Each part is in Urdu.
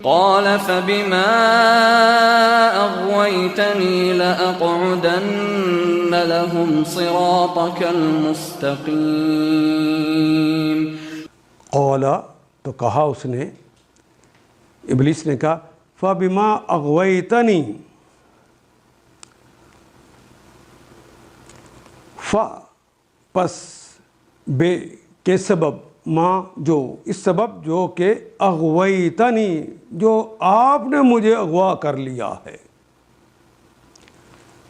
قال فبما أغويتني لأقعدن لهم صراطك المستقيم. قال تو کہا اس نے، ابلیس نے کہا فبما اغویتنی، پس بے کے سبب، ماں جو، اس سبب جو کہ اغویتنی، جو آپ نے مجھے اغوا کر لیا ہے.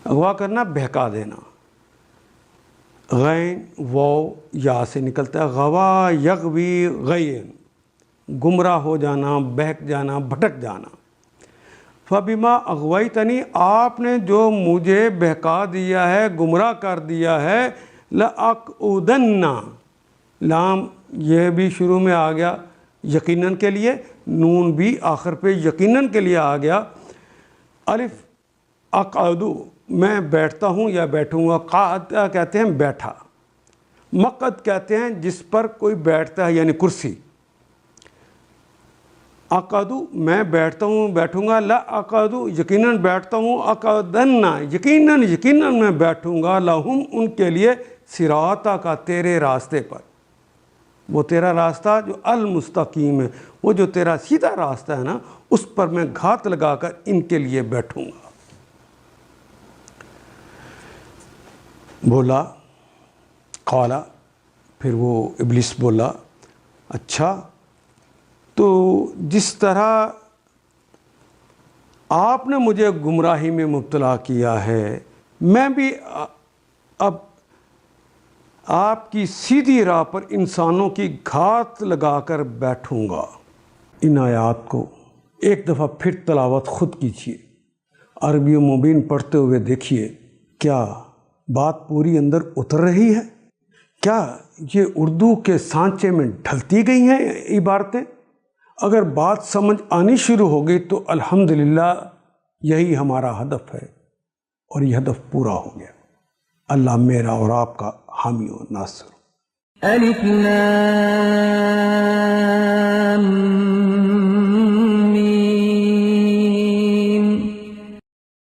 اغوا کرنا بہکا دینا، غین واو یا سے نکلتا ہے، غوا یغوی غین، گمراہ ہو جانا، بہک جانا، بھٹک جانا. فبما اغویتنی، آپ نے جو مجھے بہکا دیا ہے، گمراہ کر دیا ہے، لأقعدن، لام یہ بھی شروع میں آ گیا یقیناً کے لیے، نون بھی آخر پہ یقیناً کے لیے آ گیا. الف اقعدو، میں بیٹھتا ہوں یا بیٹھوں گا. قعد کہتے ہیں بیٹھا، مقعد کہتے ہیں جس پر کوئی بیٹھتا ہے یعنی کرسی. اقعدو میں بیٹھتا ہوں، بیٹھوں گا. لا اقعدو یقیناً بیٹھتا ہوں. اقعدن یقیناً میں بیٹھوں گا. لہم ان کے لیے، صراطا کا تیرے راستے پر، وہ تیرا راستہ جو المستقیم ہے، وہ جو تیرا سیدھا راستہ ہے نا، اس پر میں گھات لگا کر ان کے لیے بیٹھوں گا. بولا قالا، پھر وہ ابلیس بولا اچھا، تو جس طرح آپ نے مجھے گمراہی میں مبتلا کیا ہے، میں بھی اب آپ کی سیدھی راہ پر انسانوں کی گھات لگا کر بیٹھوں گا. ان آیات کو ایک دفعہ پھر تلاوت خود کیجیے، عربی مبین پڑھتے ہوئے دیکھیے کیا بات پوری اندر اتر رہی ہے. کیا یہ اردو کے سانچے میں ڈھلتی گئی ہیں عبارتیں؟ اگر بات سمجھ آنی شروع ہو گئی تو الحمدللہ یہی ہمارا ہدف ہے، اور یہ ہدف پورا ہو گیا. اللہ میرا اور آپ کا حامی و ناصر. الف لام